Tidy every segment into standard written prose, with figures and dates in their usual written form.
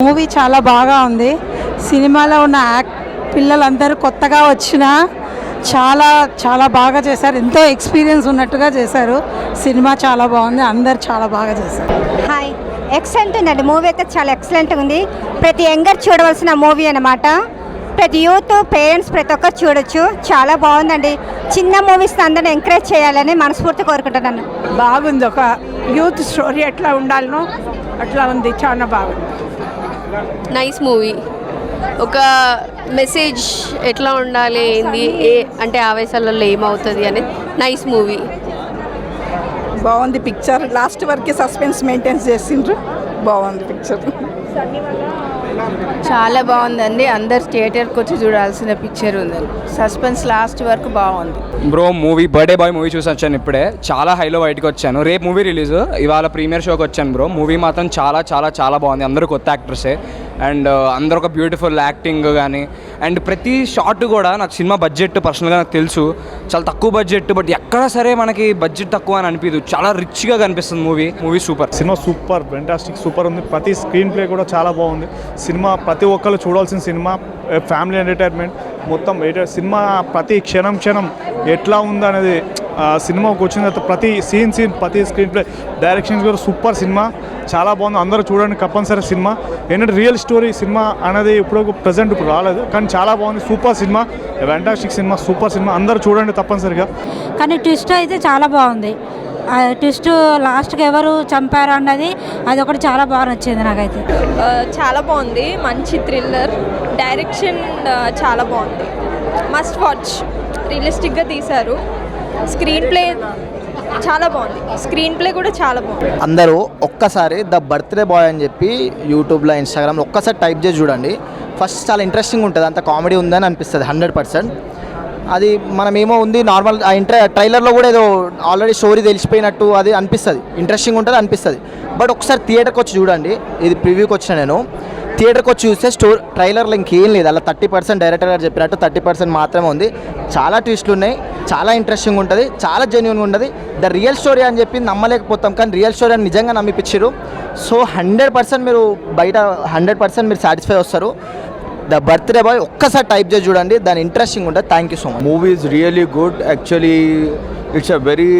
Movie చాలా బాగా ఉంది. సినిమాలో ఉన్న పిల్లలందరూ కొత్తగా వచ్చినా చాలా చాలా బాగా చేశారు. ఎంతో ఎక్స్పీరియన్స్ ఉన్నట్టుగా చేశారు. సినిమా చాలా బాగుంది. అందరు చాలా బాగా చేశారు. హాయ్, ఎక్సలెంట్ ఉందండి. మూవీ అయితే చాలా ఎక్సలెంట్గా ఉంది. ప్రతి యంగర్ చూడవలసిన మూవీ అన్నమాట. ప్రతి యూత్ పేరెంట్స్ ప్రతి ఒక్కరు చూడొచ్చు. చాలా బాగుందండి. చిన్న మూవీస్ అందరిని ఎంకరేజ్ చేయాలని మనస్ఫూర్తి కోరుకుంటున్నాను. బాగుంది. ఒక యూత్ స్టోరీ ఎట్లా ఉండాలనో అట్లా ఉంది. చాలా బాగుంది. Nice movie. ఒక మెసేజ్ ఎట్లా ఉండాలి, ఏంది అంటే ఆవేశాలలో ఏమవుతుంది అనేది నైస్ మూవీ. బాగుంది పిక్చర్. లాస్ట్ వరకు సస్పెన్స్ మెయింటైన్ చేసిండ్రు. బాగుంది పిక్చర్. చాలా బాగుందండి. అందరు థియేటర్కి వచ్చి చూడాల్సిన పిక్చర్ ఉందండి. సస్పెన్స్ లాస్ట్ వరకు బాగుంది. Bro movie birthday boy movie చూసి వచ్చాను ఇప్పుడే. చాలా హైలో బయటకు వచ్చాను. రేపు మూవీ రిలీజ్, ఇవాళ ప్రీమియర్ షోకి వచ్చాను బ్రో. మూవీ మాత్రం చాలా చాలా చాలా బాగుంది. అందరూ కొత్త యాక్టర్సే అండ్ అందరూ ఒక బ్యూటిఫుల్ యాక్టింగ్ కానీ అండ్ ప్రతి షాట్ కూడా నాకు సినిమా బడ్జెట్ పర్సనల్గా నాకు తెలుసు చాలా తక్కువ బడ్జెట్, బట్ ఎక్కడ సరే మనకి బడ్జెట్ తక్కువ అని అనిపించదు. చాలా రిచ్గా కనిపిస్తుంది movie super. Cinema super, fantastic, super ఉంది. ప్రతి స్క్రీన్ ప్లే కూడా చాలా బాగుంది. సినిమా ప్రతి ఒక్కరు చూడాల్సిన సినిమా. ఫ్యామిలీ ఎంటర్టైన్మెంట్ మొత్తం. సినిమా ప్రతి క్షణం ఎట్లా ఉందనేది సినిమాకి వచ్చిన తర్వాత ప్రతి సీన్ ప్రతి స్క్రీన్ ప్లే డైరెక్షన్స్ కూడా సూపర్. సినిమా చాలా బాగుంది. అందరూ చూడండి కంపల్సరీ సినిమా. ఏంటంటే రియల్ స్టోరీ సినిమా అనేది ఇప్పుడు ప్రజెంట్ ఇప్పుడు రాలేదు, కానీ చాలా బాగుంది. Super cinema, fantastic cinema, super cinema. అందరూ చూడండి తప్పనిసరిగా. కానీ ట్విస్ట్ అయితే చాలా బాగుంది. ట్విస్ట్ లాస్ట్కి ఎవరు చంపారు అన్నది అది ఒకటి చాలా బాగా నచ్చింది నాకైతే. చాలా బాగుంది. మంచి థ్రిల్లర్. డైరెక్షన్ చాలా బాగుంది. Must watch. రియలిస్టిక్గా తీశారు. స్క్రీన్ ప్లే చాలా బాగుంది. స్క్రీన్ ప్లే కూడా చాలా బాగుంది. అందరూ ఒక్కసారి ద బర్త్డే బాయ్ అని చెప్పి యూట్యూబ్లో, ఇన్స్టాగ్రామ్లో ఒక్కసారి టైప్ చేసి చూడండి. ఫస్ట్ చాలా ఇంట్రెస్టింగ్ ఉంటుంది. అంత కామెడీ ఉందని అనిపిస్తుంది 100%. అది మనమేమో ఉంది నార్మల్ ట్రైలర్లో కూడా ఏదో ఆల్రెడీ స్టోరీ తెలిసిపోయినట్టు అది అనిపిస్తుంది. ఇంట్రెస్టింగ్ ఉంటుంది అనిపిస్తుంది. బట్ ఒకసారి థియేటర్కి వచ్చి చూడండి. ఇది ప్రివ్యూకి వచ్చిన నేను థియేటర్కి వచ్చి చూస్తే ట్రైలర్లో ఇంకేం లేదు. అలా 30% డైరెక్టర్ గారు చెప్పినట్టు 30% మాత్రమే ఉంది. చాలా ట్విస్ట్లు ఉన్నాయి. చాలా ఇంట్రెస్టింగ్ ఉంటుంది. చాలా జెన్యూన్గా ఉంటుంది. ద రియల్ స్టోరీ అని చెప్పి నమ్మలేకపోతాం, కానీ రియల్ స్టోరీ అని నిజంగా నమ్మిపించారు. సో 100% మీరు బయట 100% మీరు సాటిస్ఫై వస్తారు. ద బర్త్డే బాయ్ ఒక్కసారి టైప్ చేసి చూడండి. దాని ఇంట్రెస్టింగ్ ఉంటుంది. Thank you so much. Movie is really good. Actually it's a very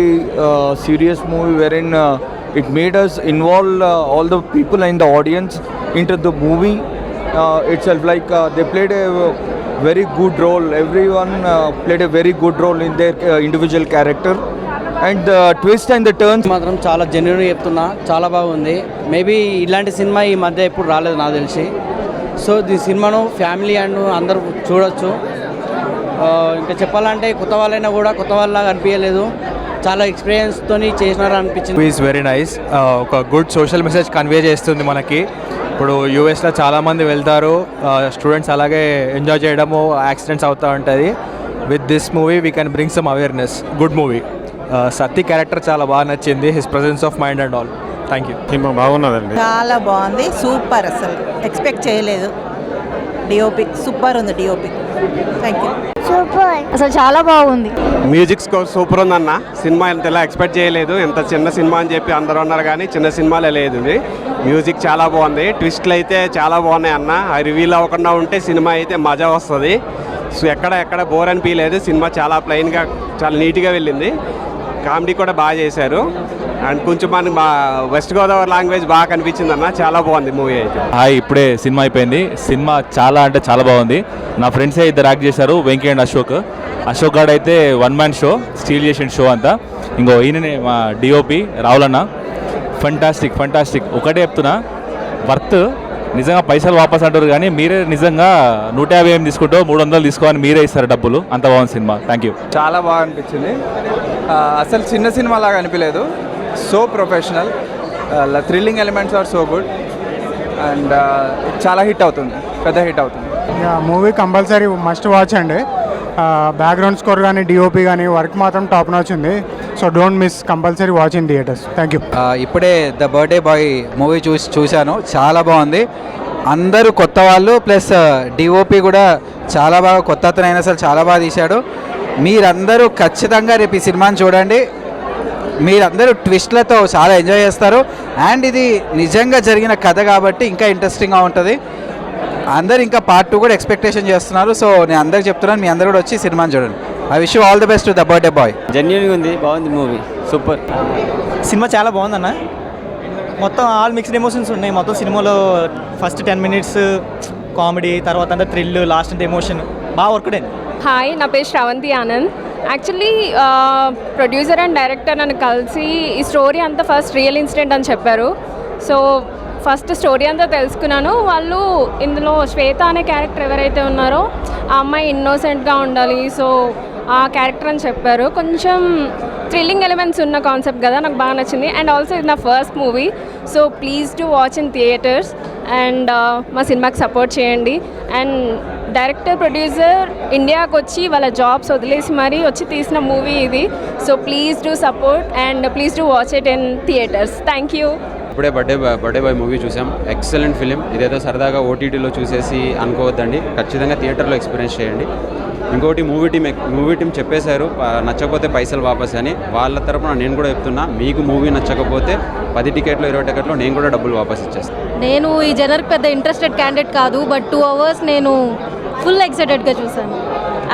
serious movie wherein it made us involve all the people in the audience into the movie itself. Like they played a very good role. Everyone played a very good role in their individual character. And the twist and the turns మాత్రం చాలా జెన్యూన్గా చెప్తున్నా. చాలా బాగుంది. Maybe ఇలాంటి cinema ఈ మధ్య ఎప్పుడు రాలేదు నాకు తెలిసి. సో ఈ సినిమాను ఫ్యామిలీ అండ్ అందరూ చూడొచ్చు. ఇంకా చెప్పాలంటే కొత్త వాళ్ళైనా కూడా కొత్త వాళ్ళలాగా అనిపించలేదు. చాలా ఎక్స్పీరియన్స్తో చేసినారు అనిపించింది. Is very nice. ఒక గుడ్ సోషల్ మెసేజ్ కన్వే చేస్తుంది మనకి. ఇప్పుడు యూఎస్లో చాలామంది వెళ్తారు స్టూడెంట్స్, అలాగే ఎంజాయ్ చేయడము, యాక్సిడెంట్స్ అవుతూ ఉంటుంది. With this movie we can bring some awareness. Good movie. Satti character చాలా బాగా నచ్చింది. His presence of mind and all. Thank you. సినిమా బాగున్నదండి. చాలా బాగుంది. సూపర్. అసలు ఎక్స్పెక్ట్ చేయలేదు. డిఓపి సూపర్ ఉంది. DOP thank you. అసలు చాలా బాగుంది. మ్యూజిక్ స్కోర్ సూపర్ ఉందన్న. సినిమా ఎంతలా ఎక్స్పెక్ట్ చేయలేదు. ఎంత చిన్న సినిమా అని చెప్పి అందరూ అన్నారు, కానీ చిన్న సినిమాలే లేదు ఇది. మ్యూజిక్ చాలా బాగుంది. ట్విస్ట్లు అయితే చాలా బాగున్నాయి అన్న. అవి రివీల్ అవ్వకుండా ఉంటే సినిమా అయితే మజా వస్తుంది. సో ఎక్కడ బోర్ అనిపించలేదు. సినిమా చాలా ప్లెయిన్గా చాలా నీట్గా వెళ్ళింది. కామెడీ కూడా బాగా చేశారు. అండ్ కొంచెం మనకి వెస్ట్ గోదావరి లాంగ్వేజ్ బాగా కనిపించింది అన్న. చాలా బాగుంది మూవీ అయితే. హాయ్, ఇప్పుడే సినిమా అయిపోయింది. సినిమా చాలా అంటే చాలా బాగుంది. నా ఫ్రెండ్సే ఇద్దరు యాక్ట్ చేశారు, వెంకీ అండ్ అశోక్ గారు అయితే 1 man షో స్టీల్ చేసిన షో అంతా. ఇంకో ఈయననే మా డిఓపి రావులన్న. ఫంటాస్టిక్. ఒకటే చెప్తున్నా, వర్త్. నిజంగా పైసలు వాపస్ అంటారు, కానీ మీరే నిజంగా 150 తీసుకుంటూ 300 తీసుకోవాలని మీరే ఇస్తారు డబ్బులు. అంత బాగుంది సినిమా. Thank you. చాలా బాగా అనిపించింది. అసలు చిన్న సినిమా లాగా అనిపించలేదు. So professional. Thrilling elements are so good and చాలా హిట్ అవుతుంది. పెద్ద హిట్ అవుతుంది. మూవీ కంపల్సరీ మస్ట్ వాచ్ అండి. బ్యాక్గ్రౌండ్ స్కోర్ కానీ డిఓపి కానీ వర్క్ మాత్రం టాప్ నాచ్ ఉంది. So don't miss, compulsory watch in theatres. Thank you. ఇప్పుడే ద బర్త్డే బాయ్ మూవీ చూశాను. చాలా బాగుంది. అందరూ కొత్త వాళ్ళు, ప్లస్ డిఓపి కూడా చాలా బాగా, కొత్త అతనైనా అసలు చాలా బాగా తీశాడు. మీరందరూ ఖచ్చితంగా రేపు ఈ సినిమాని చూడండి. మీరందరూ ట్విస్ట్లతో చాలా ఎంజాయ్ చేస్తారు. అండ్ ఇది నిజంగా జరిగిన కథ కాబట్టి ఇంకా ఇంట్రెస్టింగ్గా ఉంటుంది. అందరు ఇంకా పార్ట్ 2 కూడా ఎక్స్పెక్టేషన్ చేస్తున్నారు. సో నేను అందరికి చెప్తున్నాను, మీ అందరూ కూడా వచ్చి సినిమాని చూడండి. I wish you all the best to the birthday bye. జెన్యున్గా ఉంది, బాగుంది మూవీ, సూపర్. సినిమా చాలా బాగుందన్న. మొత్తం ఆల్ మిక్స్డ్ ఎమోషన్స్ ఉన్నాయి మొత్తం సినిమాలో. ఫస్ట్ 10 minutes కామెడీ, తర్వాత అంతా థ్రిల్, లాస్ట్ అంతా ఎమోషన్ బాగా వర్క్ అయింది. హాయ్, నా పేరు Sravanthi Anand. Actually producer and director నన్ను కలిసి ఈ స్టోరీ అంతా ఫస్ట్ రియల్ ఇన్సిడెంట్ అని చెప్పారు. సో ఫస్ట్ స్టోరీ అంతా తెలుసుకున్నాను. వాళ్ళు ఇందులో శ్వేత అనే క్యారెక్టర్ ఎవరైతే ఉన్నారో ఆ అమ్మాయి ఇన్నోసెంట్గా ఉండాలి, సో ఆ క్యారెక్టర్ అని చెప్పారు. కొంచెం థ్రిల్లింగ్ ఎలిమెంట్స్ ఉన్న కాన్సెప్ట్ కదా, నాకు బాగా నచ్చింది. అండ్ ఆల్సో ఇది నా first movie, so please to watch in theatres and మా సినిమాకి సపోర్ట్ చేయండి. అండ్ డైరెక్టర్ ప్రొడ్యూసర్ ఇండియాకి వచ్చి వాళ్ళ జాబ్స్ వదిలేసి మరీ వచ్చి తీసిన మూవీ ఇది. So please do support and please do watch it in theatres. Thank you. ఇప్పుడే బర్త్డే బాయ్ మూవీ చూసాం. Excellent film. ఇదేదో సరదాగా ఓటీటీలో చూసేసి అనుకోవద్దండి, ఖచ్చితంగా థియేటర్లో ఎక్స్పీరియన్స్ చేయండి. ఇంకోటి మూవీ టీం చెప్పేశారు నచ్చకపోతే పైసలు వాపస్ అని. వాళ్ళ తరపున నేను కూడా చెప్తున్నా, మీకు మూవీ నచ్చకపోతే 10 టికెట్లు 20 టికెట్లు నేను కూడా డబ్బులు వాపస్ ఇచ్చేస్తాను. నేను ఈ జనర్కి పెద్ద ఇంట్రెస్టెడ్ క్యాండిడేట్ కాదు, బట్ 2 hours నేను ఫుల్ ఎక్సైటెడ్గా చూసాను.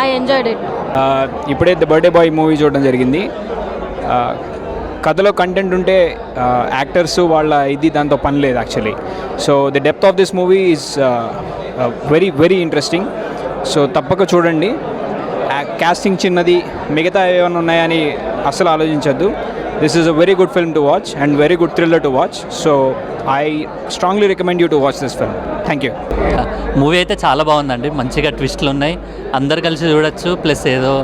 I enjoyed it. ఇప్పుడే ద బర్త్డే బాయ్ మూవీ చూడడం జరిగింది. కథలో కంటెంట్ ఉంటే యాక్టర్స్ వాళ్ళ దాంతో పని లేదు actually. So the depth of this movie is very very interesting. So తప్పక చూడండి. కాస్టింగ్ చిన్నది, మిగతా ఏమైనా ఉన్నాయని అసలు ఆలోచించద్దు. This is a very good film to watch and very good thriller to watch. So I strongly recommend you to watch this film. Thank you. Movie అయితే చాలా బాగుందండి, మంచిగా ట్విస్ట్లు ఉన్నాయి, అందరు కలిసి చూడొచ్చు. ప్లస్ ఏదో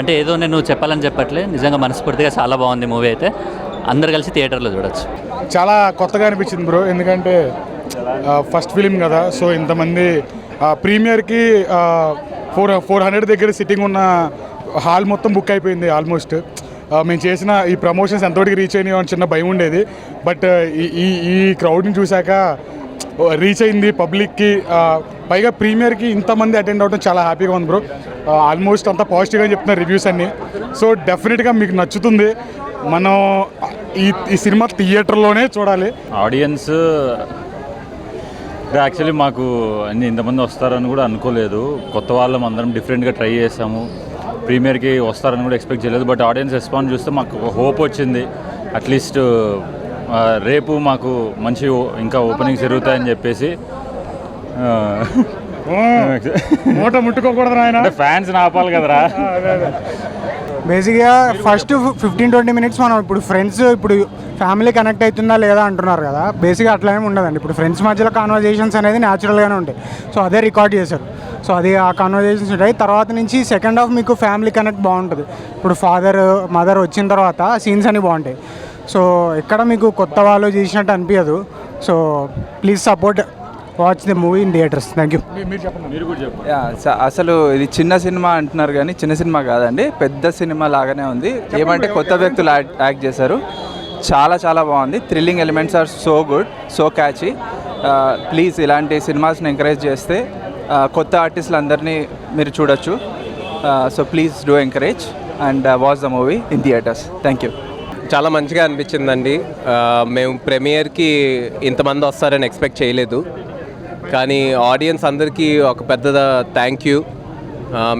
అంటే ఏదో నేను చెప్పాలని చెప్పట్లే, నిజంగా మనస్ఫూర్తిగా చాలా బాగుంది మూవీ అయితే. అందరు కలిసి థియేటర్లో చూడొచ్చు. చాలా కొత్తగా అనిపించింది బ్రో, ఎందుకంటే ఫస్ట్ ఫిలిం కదా. సో ఇంతమంది ప్రీమియర్కి 400 దగ్గర సిట్టింగ్ ఉన్న హాల్ మొత్తం బుక్ అయిపోయింది ఆల్మోస్ట్. మేము చేసిన ఈ ప్రమోషన్స్ ఎంతవరకు రీచ్ అయినాయో అని చిన్న భయం ఉండేది. బట్ ఈ క్రౌడ్ని చూశాక రీచ్ అయింది పబ్లిక్కి. పైగా ప్రీమియర్కి ఇంతమంది అటెండ్ అవ్వడం చాలా హ్యాపీగా ఉంది బ్రో. ఆల్మోస్ట్ అంతా పాజిటివ్గా చెప్తున్నారు రివ్యూస్ అన్నీ. సో డెఫినెట్గా మీకు నచ్చుతుంది. మనం ఈ సినిమా థియేటర్లోనే చూడాలి. ఆడియన్స్ యాక్చువల్లీ మాకు ఇంతమంది వస్తారని కూడా అనుకోలేదు. కొత్త వాళ్ళం అందరం డిఫరెంట్గా ట్రై చేసాము. ప్రీమియర్కి వస్తారని కూడా ఎక్స్పెక్ట్ చేయలేదు. బట్ ఆడియన్స్ రెస్పాన్స్ చూస్తే మాకు హోప్ వచ్చింది. అట్లీస్ట్ రేపు మాకు మంచి ఇంకా ఓపెనింగ్స్ జరుగుతాయని చెప్పేసి. మూట ముట్టుకోకూడదు ఆయన, ఫ్యాన్స్ ఆపాలి కదరా. బేసిక్గా ఫస్ట్ 15-20 minutes మనం ఇప్పుడు ఫ్రెండ్స్, ఇప్పుడు ఫ్యామిలీ కనెక్ట్ అవుతుందా లేదా అంటున్నారు కదా. బేసిక్గా అట్లా ఏమి ఉండదండి. ఇప్పుడు ఫ్రెండ్స్ మధ్యలో కాన్వర్జేషన్స్ అనేది న్యాచురల్గానే ఉంటాయి. సో అదే రికార్డ్ చేశారు. సో అది ఆ కాన్వర్జేషన్స్ ఉంటాయి. తర్వాత నుంచి సెకండ్ హాఫ్ మీకు ఫ్యామిలీ కనెక్ట్ బాగుంటుంది. ఇప్పుడు ఫాదర్ మదర్ వచ్చిన తర్వాత సీన్స్ అన్నీ బాగుంటాయి. సో ఎక్కడ మీకు కొత్త వాళ్ళు చేసినట్టు అనిపించదు. So please support watch the movie in theatres. Thank you. అసలు ఇది చిన్న సినిమా అంటున్నారు కానీ చిన్న సినిమా కాదండి, పెద్ద సినిమా లాగానే ఉంది. ఏమంటే కొత్త వ్యక్తులు యాక్ట్ చేశారు. చాలా చాలా బాగుంది. Thrilling elements are so good, so catchy. Please ఇలాంటి సినిమాస్ని ఎంకరేజ్ చేస్తే కొత్త ఆర్టిస్టులు అందరినీ మీరు చూడొచ్చు. So please do encourage and watch the movie in theatres. Thank you. చాలా మంచిగా అనిపించిందండి. మేము ప్రీమియర్కి ఇంతమంది వస్తారని ఎక్స్పెక్ట్ చేయలేదు. కానీ ఆడియన్స్ అందరికీ ఒక పెద్ద థ్యాంక్ యూ,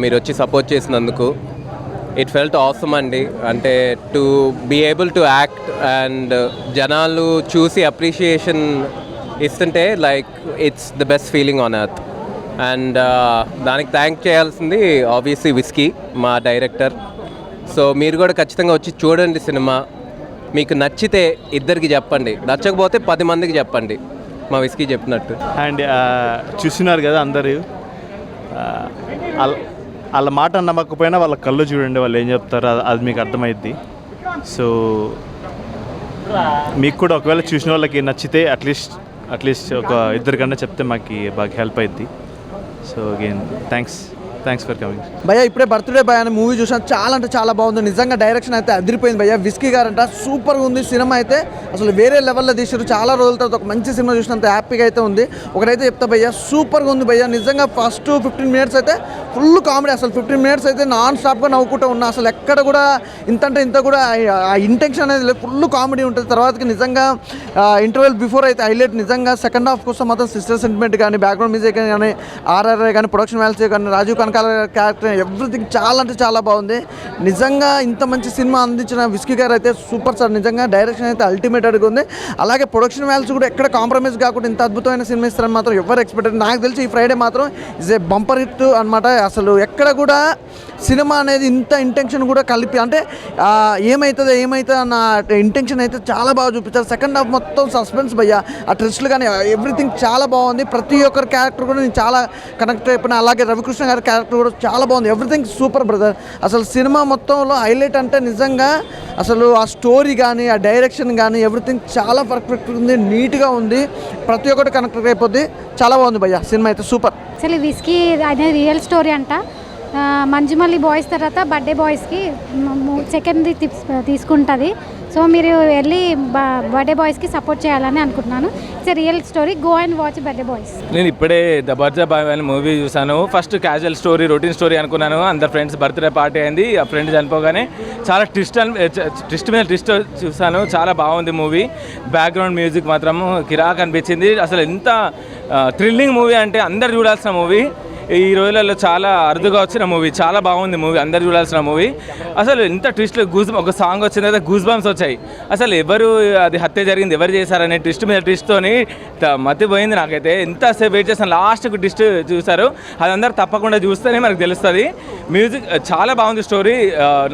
మీరు వచ్చి సపోర్ట్ చేసినందుకు. ఇట్ ఫెల్ట్ ఆసమ్ అండి. అంటే to be able to act and జనాలు చూసి అప్రిషియేషన్ ఇస్తుంటే like it's the best feeling on earth. And దానికి థ్యాంక్ చేయాల్సింది ఆబ్వియస్లీ విస్కీ, మా డైరెక్టర్. సో మీరు కూడా ఖచ్చితంగా వచ్చి చూడండి సినిమా. మీకు నచ్చితే ఇద్దరికి చెప్పండి, నచ్చకపోతే 10 మందికి చెప్పండి, మా విస్కీ చెప్పినట్టు. అండ్ చూస్తున్నారు కదా అందరూ, వాళ్ళ మాట నమ్మకపోయినా వాళ్ళ కళ్ళు చూడండి, వాళ్ళు ఏం చెప్తారో అది మీకు అర్థమైద్ది. సో మీకు కూడా ఒకవేళ చూసిన వాళ్ళకి నచ్చితే అట్లీస్ట్ ఒక ఇద్దరికన్నా చెప్తే మాకు బాగా హెల్ప్ అవుద్ది. So again thanks. Thanks for coming. భయ్యా ఇప్పుడే బర్త్డే బాయ్ అనే మూవీ చూసాను, చాలా అంటే చాలా బాగుంది. నిజంగా డైరెక్షన్ అయితే అదిరిపోయింది భయ్యా. విస్కీ గారంట సూపర్గా ఉంది. సినిమా అయితే అసలు వేరే లెవెల్లో తీసారు. చాలా రోజుల తర్వాత ఒక మంచి సినిమా చూసినంత హ్యాపీగా అయితే ఉంది. ఒకటైతే చెప్తా భయ్యా, సూపర్గా ఉంది భయ్యా. నిజంగా ఫస్ట్ 15 minutes అయితే ఫుల్ కామెడీ. అసలు 15 minutes అయితే నాన్ స్టాప్గా నవ్వుకుంటూ ఉన్నా. అసలు ఎక్కడ కూడా ఇంత కూడా ఆ ఇంటెన్షన్ అనేది లేదు, ఫుల్ కామెడీ ఉంటుంది. తర్వాతకి నిజంగా ఇంటర్వెల్ బిఫోర్ అయితే హైలైట్. నిజంగా సెకండ్ హాఫ్ కోసం మాత్రం సిస్టర్ సెంటిమెంట్ కానీ, బ్యాక్గ్రౌండ్ మ్యూజిక్ కానీ, ఆర్ఆర్ఐ కానీ, ప్రొడక్షన్ వాల్యూస్ కానీ, రాజీవ్ కనకాల క్యారెక్టర్, ఎవ్రీథింగ్ చాలా అంటే చాలా బాగుంది. నిజంగా ఇంత మంచి సినిమా అందించిన విస్కీ గారు అయితే సూపర్ సార్. నిజంగా డైరెక్షన్ అయితే అల్టిమేటెడ్గా ఉంది. అలాగే ప్రొడక్షన్ వాల్యూస్ కూడా ఎక్కడ కాంప్రమైజ్ కాకుండా ఇంత అద్భుతమైన సినిమా ఇస్తారని మాత్రం ఎవరు ఎక్స్పెక్టెడ్. నాకు తెలిసి ఈ ఫ్రైడే మాత్రం ఇస్ ఏ బంపర్ హిట్ అనమాట. అసలు ఎక్కడ కూడా సినిమా అనేది ఇంత ఇంటెన్షన్ కూడా కలిపి, అంటే ఏమవుతుంది అన్న ఇంటెన్షన్ అయితే చాలా బాగా చూపించారు. సెకండ్ హాఫ్ మొత్తం సస్పెన్స్ భయ్యా. ఆ ట్విస్ట్లు కానీ ఎవ్రీథింగ్ చాలా బాగుంది. ప్రతి ఒక్కరి క్యారెక్టర్ కూడా నేను చాలా కనెక్ట్ అయిపోయినా. అలాగే రవికృష్ణ గారి క్యారెక్టర్ కూడా చాలా బాగుంది. Everything super brother. అసలు సినిమా మొత్తంలో హైలైట్ అంటే నిజంగా అసలు ఆ స్టోరీ కానీ, ఆ డైరెక్షన్ కానీ ఎవ్రీథింగ్ చాలా పర్ఫెక్ట్ ఉంది, నీట్గా ఉంది. ప్రతి ఒక్కటి కనెక్ట్ అయిపోద్ది. చాలా బాగుంది భయ్యా. సినిమా అయితే సూపర్. అసలు విస్కీ అనేది రియల్ స్టోరీ అంట. మంజుమల్లి బాయ్స్ తర్వాత బర్త్డే బాయ్స్కి సెకండ్ తీసుకుంటుంది. సో మీరు వెళ్ళి బర్త్డే బాయ్స్కి సపోర్ట్ చేయాలని అనుకుంటున్నాను. It's real story. Go and watch birthday boys. నేను ఇప్పుడే ద బర్త్డే బాయ్ అనే మూవీ చూసాను. First casual story, routine story అనుకున్నాను. అందరు ఫ్రెండ్స్ బర్త్డే పార్టీ అయింది. ఆ ఫ్రెండ్ చనిపోగానే చాలా ట్విస్ట్ మీద ట్విస్ట్ చూసాను. చాలా బాగుంది మూవీ. బ్యాక్గ్రౌండ్ మ్యూజిక్ మాత్రం కిరాక్ అనిపించింది. అసలు ఎంత థ్రిల్లింగ్ మూవీ అంటే అందరు చూడాల్సిన మూవీ. ఈ రోజులలో చాలా అరుదుగా వచ్చిన మూవీ. చాలా బాగుంది మూవీ, అందరు చూడాల్సిన మూవీ. అసలు ఎంత ట్విస్ట్, ఒక సాంగ్ వచ్చిన తర్వాత గూస్ బంప్స్ వచ్చాయి. అసలు ఎవరు అది హత్య జరిగింది, ఎవరు చేశారనే ట్విస్ట్ మీద ట్విస్ట్తోని మతిపోయింది నాకైతే. ఎంతసేపు వెయిట్ చేస్తాను, లాస్ట్కి ట్విస్ట్ చూశారు. అది అందరు తప్పకుండా చూస్తేనే మనకు తెలుస్తుంది. మ్యూజిక్ చాలా బాగుంది. స్టోరీ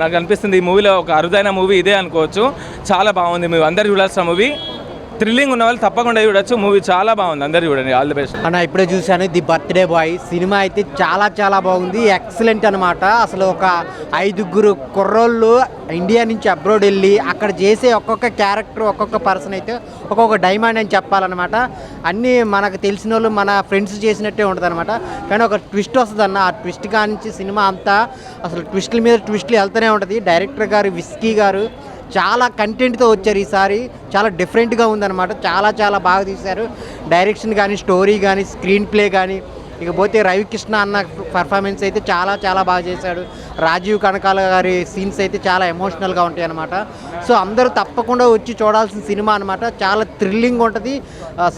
నాకు అనిపిస్తుంది ఈ మూవీలో ఒక అరుదైన మూవీ ఇదే అనుకోవచ్చు. చాలా బాగుంది మూవీ, అందరు చూడాల్సిన మూవీ. థ్రిల్లింగ్ ఉన్న వాళ్ళు తప్పకుండా చూడొచ్చు. మూవీ చాలా బాగుంది, అందరు చూడండి. ఆల్ ది బెస్ట్ అన్న. ఇప్పుడే చూశాను ది బర్త్డే బాయ్ సినిమా అయితే చాలా బాగుంది. ఎక్సలెంట్ అనమాట. అసలు ఒక 5 కుర్రోళ్ళు ఇండియా నుంచి అబ్రాడ్ వెళ్ళి అక్కడ చేసే ఒక్కొక్క క్యారెక్టర్, ఒక్కొక్క పర్సన్ అయితే ఒక్కొక్క డైమండ్ అని చెప్పాలన్నమాట. అన్నీ మనకు తెలిసిన వాళ్ళు, మన ఫ్రెండ్స్ చేసినట్టే ఉంటుంది అనమాట. కానీ ఒక ట్విస్ట్ వస్తుంది అన్న. ఆ ట్విస్ట్ కానించి సినిమా అంతా అసలు ట్విస్టుల మీద ట్విస్టులు వెళ్తూనే ఉంటుంది. డైరెక్టర్ గారు విస్కీ గారు చాలా కంటెంట్తో వచ్చారు ఈసారి. చాలా డిఫరెంట్గా ఉందన్నమాట. చాలా బాగా తీశారు. డైరెక్షన్ కానీ, స్టోరీ కానీ, స్క్రీన్ ప్లే కానీ. ఇకపోతే రవికృష్ణ అన్న పర్ఫార్మెన్స్ అయితే చాలా బాగా చేశాడు. రాజీవ్ కనకాల గారి సీన్స్ అయితే చాలా ఎమోషనల్గా ఉంటాయి అన్నమాట. సో అందరూ తప్పకుండా వచ్చి చూడాల్సిన సినిమా అనమాట. చాలా థ్రిల్లింగ్ ఉంటుంది,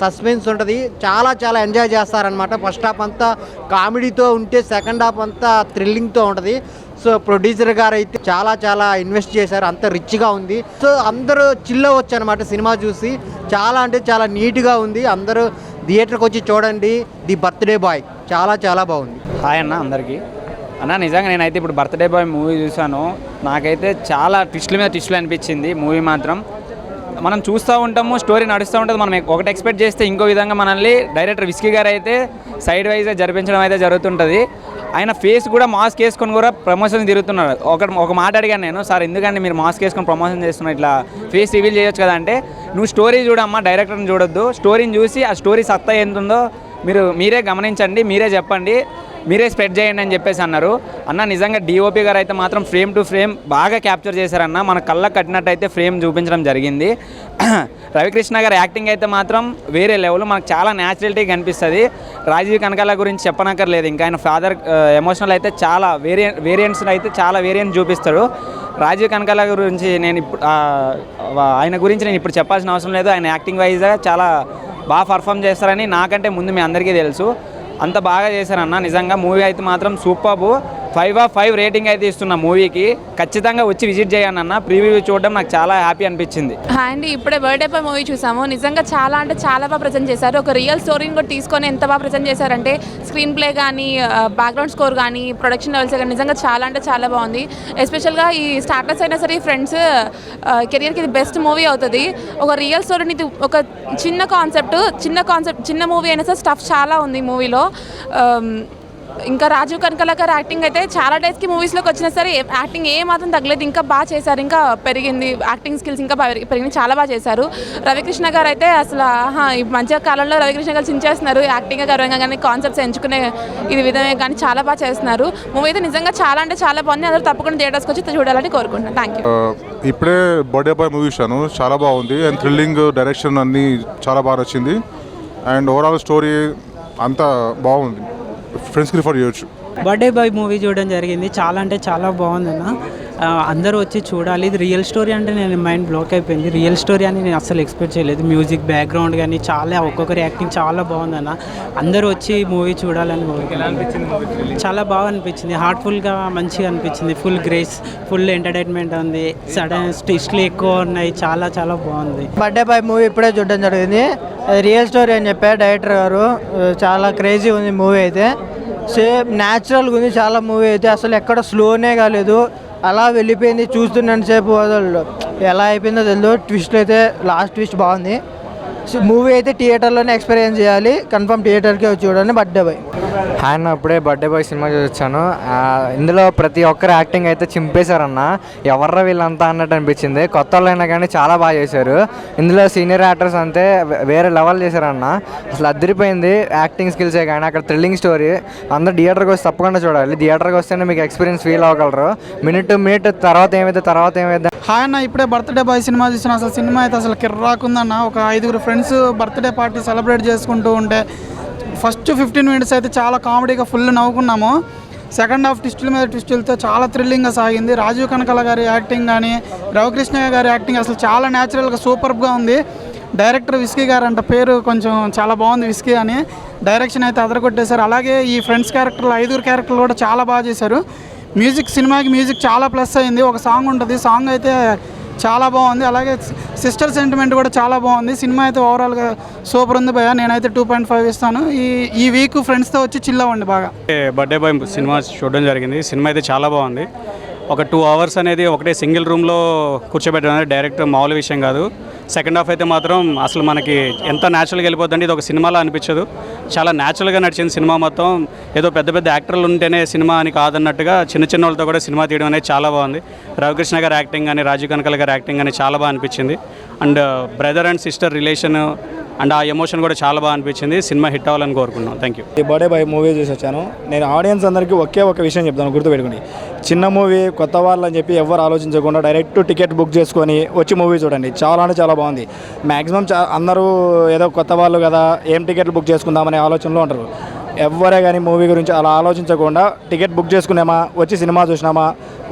సస్పెన్స్ ఉంటుంది. చాలా ఎంజాయ్ చేస్తారనమాట. ఫస్ట్ హాఫ్ అంతా కామెడీతో ఉంటే సెకండ్ హాఫ్ అంతా థ్రిల్లింగ్తో ఉంటుంది. సో ప్రొడ్యూసర్ గారు అయితే చాలా ఇన్వెస్ట్ చేశారు. అంత రిచ్గా ఉంది. సో అందరూ చిల్ అవ్వచ్చు అనమాట సినిమా చూసి. చాలా అంటే చాలా నీట్గా ఉంది. అందరూ థియేటర్కి వచ్చి చూడండి ది బర్త్డే బాయ్. చాలా బాగుంది. హాయ్ అన్న అందరికీ. అన్న నిజంగా నేనైతే ఇప్పుడు బర్త్డే బాయ్ మూవీ చూసాను. నాకైతే చాలా ట్విస్టుల మీద ట్విస్టులు అనిపించింది మూవీ మాత్రం. మనం చూస్తూ ఉంటాము, స్టోరీ నడుస్తూ ఉంటుంది. మనం ఒకటి ఎక్స్పెక్ట్ చేస్తే ఇంకో విధంగా మనల్ని డైరెక్టర్ విస్కీ గారు అయితే సైడ్ వైజ్గా జరిపించడం అయితే జరుగుతుంటుంది. ఆయన ఫేస్ కూడా మాస్క్ వేసుకొని కూడా ప్రమోషన్ తిరుగుతున్నారు. ఒక మాట అడిగాను నేను, సార్ ఎందుకంటే మీరు మాస్క్ వేసుకొని ప్రమోషన్ చేస్తున్నారు, ఇట్లా ఫేస్ రివీల్ చేయొచ్చు కదా అంటే, నువ్వు స్టోరీ చూడమ్మా, డైరెక్టర్ని చూడొద్దు. స్టోరీని చూసి ఆ స్టోరీ సత్తా ఎంత ఉందో మీరే గమనించండి, మీరే చెప్పండి, మీరే స్ప్రెడ్ చేయండి అని చెప్పేసి అన్నారు. అన్న నిజంగా డిఓపి గారు అయితే మాత్రం ఫ్రేమ్ టు ఫ్రేమ్ బాగా క్యాప్చర్ చేశారన్న. మన కళ్ళకు కట్టినట్టయితే ఫ్రేమ్ చూపించడం జరిగింది. రవికృష్ణ గారి యాక్టింగ్ అయితే మాత్రం వేరే లెవెల్, మనకు చాలా న్యాచురాలిటీ కనిపిస్తుంది. రాజీవ్ కనకాల గురించి చెప్పనక్కర్లేదు. ఇంకా ఆయన ఫాదర్ ఎమోషనల్ అయితే చాలా వేరియంట్స్ అయితే చాలా వేరియంట్స్ చూపిస్తాడు. రాజీవ్ కనకాల గురించి ఆయన గురించి నేను ఇప్పుడు చెప్పాల్సిన అవసరం లేదు. ఆయన యాక్టింగ్ వైజ్గా చాలా బాగా పర్ఫామ్ చేస్తారని నాకంటే ముందు మీ అందరికీ తెలుసు. అంత బాగా చేశారన్న. నిజంగా మూవీ అయితే మాత్రం సూపర్బ్. 5/5 రేటింగ్ అయితే ఇస్తున్న మూవీకి. ఖచ్చితంగా వచ్చి విజిట్ చేయండి అన్న. ప్రీవ్యూ చూడడం నాకు చాలా హ్యాపీ అనిపించింది. అండి ఇప్పుడే బర్త్డే బాయ్ మూవీ చూసాము. నిజంగా చాలా అంటే చాలా బాగా ప్రజెంట్ చేశారు. ఒక రియల్ స్టోరీని కూడా తీసుకొని ఎంత బాగా ప్రజెంట్ చేశారంటే, స్క్రీన్ ప్లే కానీ, బ్యాక్గ్రౌండ్ స్కోర్ కానీ, ప్రొడక్షన్ లెవెల్స్ కానీ నిజంగా చాలా అంటే చాలా బాగుంది. ఎస్పెషల్గా ఈ స్టార్టర్స్ అయినా సరే ఫ్రెండ్స్ కెరియర్కి ఇది బెస్ట్ మూవీ అవుతుంది. ఒక రియల్ స్టోరీని, ఒక చిన్న కాన్సెప్ట్ చిన్న మూవీ అయినా సరే స్టఫ్ చాలా ఉంది మూవీలో. ఇంకా రాజీవ్ కనకాల గారు యాక్టింగ్ అయితే చాలా డేస్కి మూవీస్లోకి వచ్చినా సరే యాక్టింగ్ ఏ మాత్రం తగ్గలేదు, ఇంకా బాగా చేశారు, ఇంకా పెరిగింది యాక్టింగ్ స్కిల్స్, ఇంకా పెరిగింది, చాలా బాగా చేశారు. రవికృష్ణ గారు అయితే అసలు ఈ మంచి కాలంలో రవికృష్ణ గారు చించేస్తున్నారు యాక్టింగ్ గర్వంగా, కానీ కాన్సెప్ట్స్ ఎంచుకునే ఇది విధమే కానీ చాలా బాగా చేస్తున్నారు. మూవీ అయితే నిజంగా చాలా అంటే చాలా బాగుంది. అందరూ తప్పకుండా థియేటర్స్కి వచ్చి చూడాలని కోరుకుంటున్నాను. Thank you. ఇప్పుడే బర్త్డే బాయ్ మూవీ చూశాను, చాలా బాగుంది. అండ్ థ్రిల్లింగ్, డైరెక్షన్ అన్నీ చాలా బాగా నచ్చింది. అండ్ ఓవరాల్ స్టోరీ అంతా బాగుంది, ఫ్రెండ్స్కి రిఫర్ చేయొచ్చు. బర్త్డే బాయ్ మూవీ చూడడం జరిగింది, చాలా అంటే చాలా బాగుందన్న. అందరూ వచ్చి చూడాలి. ఇది రియల్ స్టోరీ అంటే నేను మైండ్ బ్లాక్ అయిపోయింది. రియల్ స్టోరీ అని నేను అసలు ఎక్స్పెక్ట్ చేయలేదు. మ్యూజిక్ బ్యాక్గ్రౌండ్ కానీ చాలా, ఒక్కొక్కరి యాక్టింగ్ చాలా బాగుందన్న. అందరూ వచ్చి మూవీ చూడాలని చాలా బాగా అనిపించింది. హార్ట్ఫుల్గా మంచిగా అనిపించింది. ఫుల్ గ్రేస్, ఫుల్ ఎంటర్టైన్మెంట్ ఉంది. సడన్ ట్విస్ట్లు ఎక్కువ ఉన్నాయి. చాలా చాలా బాగుంది. బర్త్డే బాయ్ మూవీ ఇప్పుడే చూడడం జరిగింది. రియల్ స్టోరీ అని చెప్పారు డైరెక్టర్ గారు. చాలా క్రేజీ ఉంది మూవీ అయితే. సేమ్ న్యాచురల్గా ఉంది చాలా మూవీ అయితే. అసలు ఎక్కడ స్లోనే కాలేదు, అలా వెళ్ళిపోయింది. చూస్తున్నంత సేపు వదలడు, ఎలా అయిపోయిందో తెలియదు. ట్విస్ట్ అయితే లాస్ట్ ట్విస్ట్ బాగుంది. మూవీ అయితే థియేటర్లోనే ఎక్స్పీరియన్స్ చేయాలి. కన్ఫర్మ్ థియేటర్కే వచ్చి చూడండి బర్త్డే బాయ్. ఆయన అప్పుడే బర్త్డే బాయ్ సినిమా చూసొచ్చాను. ఇందులో ప్రతి ఒక్కరు యాక్టింగ్ అయితే చింపేశారన్న. ఎవర్రా వీళ్ళంతా అన్నట్టు అనిపించింది. కొత్త వాళ్ళైనా కానీ చాలా బాగా చేశారు. ఇందులో సీనియర్ యాక్టర్స్ అంతే వేరే లెవెల్ చేశారన్న. అసలు అదిరిపోయింది యాక్టింగ్ స్కిల్సే కానీ అక్కడ థ్రిల్లింగ్ స్టోరీ. అందరూ థియేటర్కి వస్తే తప్పకుండా చూడాలి. థియేటర్కి వస్తేనే మీకు ఎక్స్పీరియన్స్ ఫీల్ అవ్వగలరు. మినిట్ టు మినిట్ తర్వాత ఏమైతే హాయ్ అన్న, ఇప్పుడే బర్త్డే బాయ్ సినిమా చూసిన. అసలు సినిమా అయితే అసలు కిర్రాకుందన్న. ఒక 5 ఫ్రెండ్స్ బర్త్డే పార్టీ సెలబ్రేట్ చేసుకుంటూ ఉంటే ఫస్ట్ 15 మినిట్స్ అయితే చాలా కామెడీగా ఫుల్ నవ్వుకున్నాము. సెకండ్ హాఫ్ ట్విస్టుల మీద ట్విస్టులతో చాలా థ్రిల్లింగ్గా సాగింది. రాజీవ్ కనకాల గారి యాక్టింగ్ కానీ, రవికృష్ణ గారి యాక్టింగ్ అసలు చాలా న్యాచురల్గా సూపర్గా ఉంది. డైరెక్టర్ విస్కీ గారు అంట, పేరు కొంచెం చాలా బాగుంది విస్కీ అని. డైరెక్షన్ అయితే అదరగొట్టేశారు. అలాగే ఈ ఫ్రెండ్స్ క్యారెక్టర్లు 5 క్యారెక్టర్లు కూడా చాలా బాగా చేశారు. సినిమాకి మ్యూజిక్ చాలా ప్లస్ అయింది. ఒక సాంగ్ ఉంటుంది, సాంగ్ అయితే చాలా బాగుంది. అలాగే సిస్టర్ సెంటిమెంట్ కూడా చాలా బాగుంది. సినిమా అయితే ఓవరాల్గా సూపర్ ఉంది భయ్య. నేనైతే 2.5 ఇస్తాను. ఈ వీక్ ఫ్రెండ్స్తో వచ్చి చిల్ అవ్వండి బాగా. బర్త్డే బాయ్ సినిమా చూడడం జరిగింది. సినిమా అయితే చాలా బాగుంది. ఒక 2 అవర్స్ అనేది ఒకటే సింగిల్ రూమ్లో కూర్చోబెట్టడం అనేది డైరెక్ట్ మామూలు విషయం కాదు. సెకండ్ హాఫ్ అయితే మాత్రం అసలు మనకి ఎంత న్యాచురల్గా వెళ్ళిపోతుందంటే ఇది ఒక సినిమాలో అనిపించదు. చాలా న్యాచురల్గా నడిచింది సినిమా మొత్తం. ఏదో పెద్ద పెద్ద యాక్టర్లు ఉంటేనే సినిమా అని కాదన్నట్టుగా చిన్న వాళ్ళతో కూడా సినిమా తీయడం అనేది చాలా బాగుంది. రవికృష్ణ గారి యాక్టింగ్ కానీ, రాజీవ్ కనకాల గారి యాక్టింగ్ కానీ చాలా బాగా అనిపించింది. And brother and sister relation and ఆ ఎమోషన్ కూడా చాలా బాగా అనిపించింది. సినిమా హిట్ అవ్వాలని కోరుకున్నాం. Thank you. ఈ బర్త్డే బాయ్ మూవీ చూసి వచ్చాను. నేను ఆడియన్స్ అందరికీ ఒకే ఒక విషయం చెప్తాను, గుర్తుపెట్టుకోండి. చిన్న మూవీ, కొత్త వాళ్ళు అని చెప్పి ఎవరు ఆలోచించకుండా డైరెక్ట్ టికెట్ బుక్ చేసుకొని వచ్చి మూవీ చూడండి. చాలా అంటే చాలా బాగుంది. మ్యాక్సిమం అందరూ ఏదో కొత్త వాళ్ళు కదా, ఏం టికెట్లు బుక్ చేసుకుందామనే ఆలోచనలో ఉంటారు. ఎవరే కానీ మూవీ గురించి అలా ఆలోచించకుండా టికెట్ బుక్ చేసుకున్నామా, వచ్చి సినిమా చూసినామా,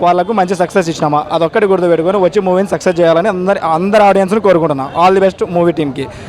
వాళ్ళకు మంచి సక్సెస్ ఇచ్చినామా, అదొక్కటి గుర్తుపెట్టుకొని వచ్చి మూవీని సక్సెస్ చేయాలని అందరి ఆడియన్స్ని కోరుకుంటున్నాను. ఆల్ ది బెస్ట్ మూవీ టీమ్కి.